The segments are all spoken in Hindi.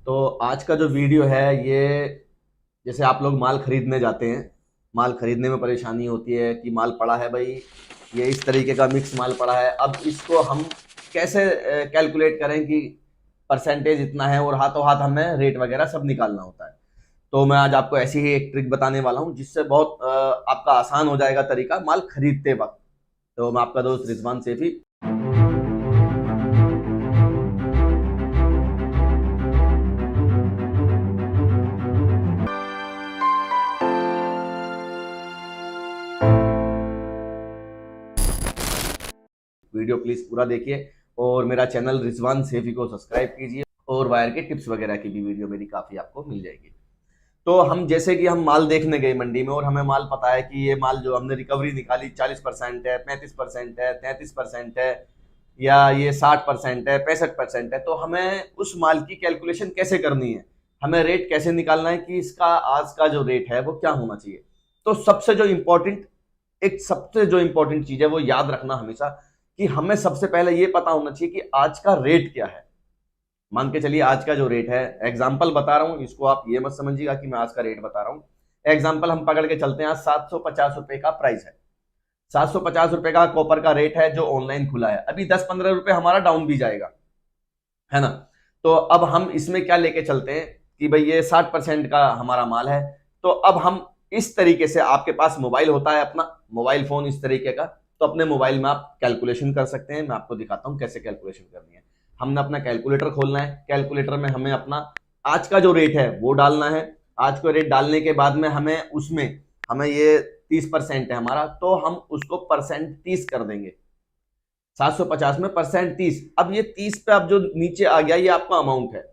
तो आज का जो वीडियो है ये, जैसे आप लोग माल खरीदने जाते हैं, माल खरीदने में परेशानी होती है कि माल पड़ा है भाई, ये इस तरीके का मिक्स माल पड़ा है। अब इसको हम कैसे कैलकुलेट करें कि परसेंटेज इतना है, और हाथों हाथ हमें रेट वगैरह सब निकालना होता है। तो मैं आज आपको ऐसी ही एक ट्रिक बताने वाला हूँ जिससे बहुत आपका आसान हो जाएगा तरीका माल खरीदते वक्त। तो मैं आपका दोस्त रिजवान सेफी। वीडियो प्लीज पूरा देखिए और मेरा चैनल रिजवान सेफी को सब्सक्राइब कीजिए, और वायर के टिप्स वगैरह की भी वीडियो मेरी काफी आपको मिल जाएगी। तो हम जैसे कि हम माल देखने गए मंडी में और हमें माल पता है कि ये माल जो हमने रिकवरी निकाली 40% है, 35% है, 33% है, या ये 60% है, 65% है, तो हमें उस माल की कैलकुलेशन कैसे करनी है, हमें रेट कैसे निकालना है कि इसका आज का जो रेट है वो क्या होना चाहिए। तो सबसे जो इंपॉर्टेंट चीज है वो याद रखना हमेशा कि हमें सबसे पहले ये पता होना चाहिए कि आज का रेट क्या है। मान के चलिए आज का जो रेट है, एग्जाम्पल बता रहा हूं, इसको आप ये मत समझिएगा कि मैं आज का रेट बता रहा हूं। एग्जाम्पल हम पकड़ के चलते हैं, आज 750 रुपए का प्राइस है। 750 रुपए का कॉपर का रेट है जो ऑनलाइन खुला है। अभी 10-15 रुपए हमारा डाउन भी जाएगा, है ना। तो अब हम इसमें क्या लेके चलते हैं कि भाई ये 60% का हमारा माल है। तो अब हम इस तरीके से, आपके पास मोबाइल होता है अपना मोबाइल फोन इस तरीके का, तो अपने मोबाइल में आप कैलकुलेशन कर सकते हैं। मैं आपको दिखाता हूं कैसे कैलकुलेशन करनी है। हमने अपना कैलकुलेटर खोलना है, कैलकुलेटर में हमें अपना आज का जो रेट है वो डालना है। आज का रेट डालने के बाद में हमें ये 30% है हमारा, तो हम उसको परसेंट 30 कर देंगे। 750 में परसेंट 30। अब ये 30 पे अब जो नीचे आ गया ये आपका अमाउंट है,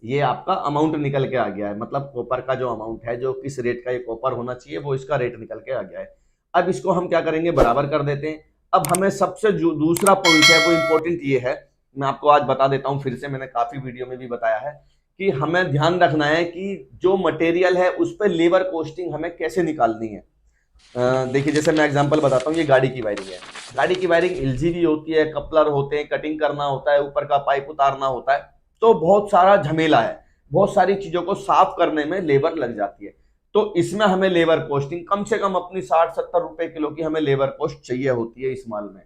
ये आपका अमाउंट निकल के आ गया है, मतलब कॉपर का जो अमाउंट है, जो किस रेट का ये कॉपर होना चाहिए वो इसका रेट निकल के आ गया है। अब इसको हम क्या करेंगे, बराबर कर देते हैं। अब हमें सबसे जो दूसरा पॉइंट है वो इंपॉर्टेंट ये है, मैं आपको आज बता देता हूं, फिर से मैंने काफी वीडियो में भी बताया है कि हमें ध्यान रखना है कि जो मटेरियल है उस पर लेबर कॉस्टिंग हमें कैसे निकालनी है। देखिए जैसे मैं एग्जांपल बताता हूँ, ये गाड़ी की वायरिंग है। गाड़ी की वायरिंग एलजीबी होती है, कपलर होते हैं, कटिंग करना होता है, ऊपर का पाइप उतारना होता है, तो बहुत सारा झमेला है। बहुत सारी चीजों को साफ करने में लेबर लग जाती है। तो इसमें हमें लेबर कॉस्टिंग कम से कम अपनी 60-70 रुपए किलो की हमें लेबर कॉस्ट चाहिए होती है इस माल में।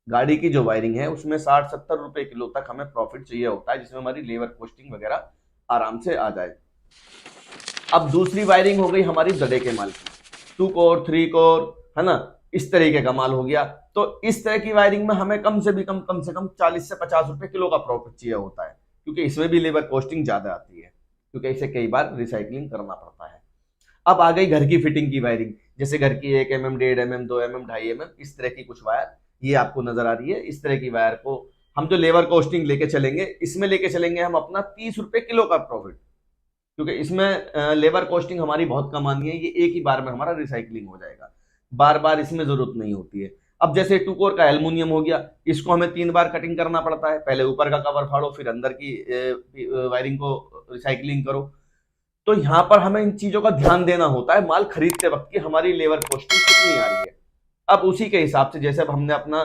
गाड़ी की जो वायरिंग है उसमें 60-70 रुपए किलो तक हमें प्रॉफिट चाहिए होता है, जिसमें हमारी लेबर कॉस्टिंग वगैरह आराम से आ जाए। अब दूसरी वायरिंग हो गई हमारी दड़े के माल की, 2 कोर 3 कोर, है ना, इस तरीके का माल हो गया। तो इस तरह की वायरिंग में हमें कम से कम 40 से 50 रुपए किलो का प्रॉफिट चाहिए होता है, क्योंकि इसमें भी लेबर कॉस्टिंग ज्यादा आती है, क्योंकि इसे कई बार रिसाइकलिंग करना पड़ता है। अब आ गई घर की फिटिंग की वायरिंग, जैसे घर की 1 mm, 1.5 mm, 2 mm, 2.5 mm, इस तरह की कुछ वायर ये आपको नजर आ रही है। इस तरह की वायर को हम जो लेबर कॉस्टिंग लेके चलेंगे, इसमें लेके चलेंगे हम अपना 30 रुपए किलो का प्रॉफिट, क्योंकि इसमें लेबर कॉस्टिंग हमारी बहुत कम आनी है। ये एक ही बार में हमारा रिसाइकलिंग हो जाएगा, बार बार इसमें जरूरत नहीं होती है। अब जैसे 2 कोर का एल्युमिनियम हो गया, इसको हमें 3 बार कटिंग करना पड़ता है, पहले ऊपर का कवर फाड़ो, फिर अंदर की वायरिंग को रिसाइकलिंग करो। तो यहाँ पर हमें इन चीजों का ध्यान देना होता है माल खरीदते वक्त की हमारी लेबर कॉस्टिंग कितनी आ रही है। अब उसी के हिसाब से, जैसे अब हमने अपना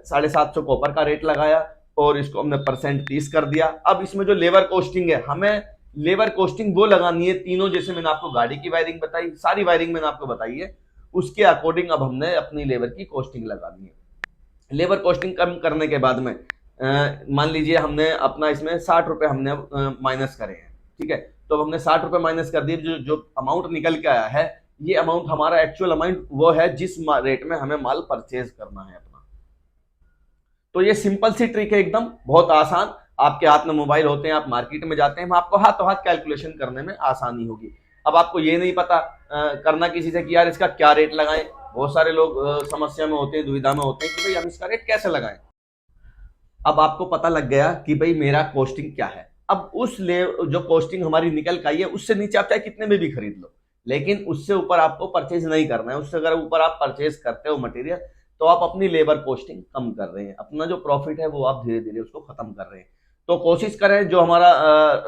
750 कॉपर का रेट लगाया और इसको हमने परसेंट 30 कर दिया। अब इसमें जो लेबर कॉस्टिंग है, हमें लेबर कॉस्टिंग वो लगानी है तीनों, जैसे मैंने आपको गाड़ी की वायरिंग बताई, सारी वायरिंग मैंने आपको बताई है, उसके अकॉर्डिंग अब हमने अपनी लेबर की कॉस्टिंग लगानी है। लेबर कॉस्टिंग कम करने के बाद में मान लीजिए हमने अपना इसमें 60 रुपए हमने माइनस करे हैं, ठीक है। तो अब हमने 60 रुपए माइनस कर दिए, जो जो अमाउंट निकल के आया है, ये अमाउंट हमारा एक्चुअल अमाउंट वो है जिस रेट में हमें माल परचेज करना है अपना। तो ये सिंपल सी ट्रिक है, एकदम बहुत आसान। आपके हाथ में मोबाइल होते हैं, आप मार्केट में जाते हैं, आपको हाथों हाथ कैलकुलेशन करने में आसानी होगी। अब आपको ये नहीं पता करना किसी से कि यार इसका क्या रेट लगाएं, बहुत सारे लोग समस्या में होते हैं, दुविधा में होते हैं कि भाई हम इसका रेट कैसे लगाएं। अब आपको पता लग गया कि भाई मेरा कॉस्टिंग क्या है। अब जो कॉस्टिंग हमारी निकल के आई है, उससे नीचे आप चाहे कितने में भी खरीद लो, लेकिन उससे ऊपर आपको परचेज नहीं करना है। उससे अगर ऊपर आप परचेज करते हो मटेरियल, तो आप अपनी लेबर कॉस्टिंग कम कर रहे हैं, अपना जो प्रॉफिट है वो आप धीरे धीरे उसको खत्म कर रहे हैं। तो कोशिश करें जो हमारा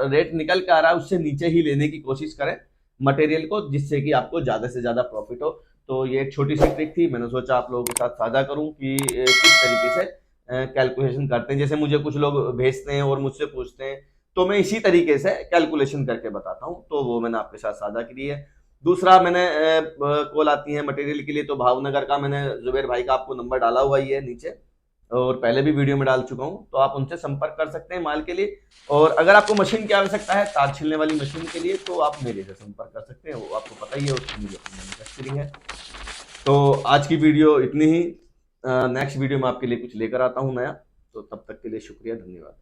रेट निकल के आ रहा है उससे नीचे ही लेने की कोशिश करें मटेरियल को, जिससे कि आपको ज्यादा से ज्यादा प्रॉफिट हो। तो ये एक छोटी सी ट्रिक थी, मैंने सोचा आप लोगों के साथ साझा करूं कि किस तरीके से कैलकुलेशन करते हैं। जैसे मुझे कुछ लोग भेजते हैं और मुझसे पूछते हैं तो मैं इसी तरीके से कैलकुलेशन करके बताता हूँ, तो वो मैंने आपके साथ साझा की है। दूसरा मैंने कॉल आती है मटेरियल के लिए, तो भावनगर का मैंने जुबेर भाई का आपको नंबर डाला हुआ ही है नीचे, और पहले भी वीडियो में डाल चुका हूँ, तो आप उनसे संपर्क कर सकते हैं माल के लिए। और अगर आपको मशीन की आवश्यकता है तार छीलने वाली मशीन के लिए, तो आप मेरे से संपर्क कर सकते हैं, वो आपको पता ही है, उसकी मुझे अपनी मैन्युफैक्चरिंग है। तो आज की वीडियो इतनी ही। नेक्स्ट वीडियो में आपके लिए कुछ लेकर आता हूँ नया, तो तब तक के लिए शुक्रिया, धन्यवाद।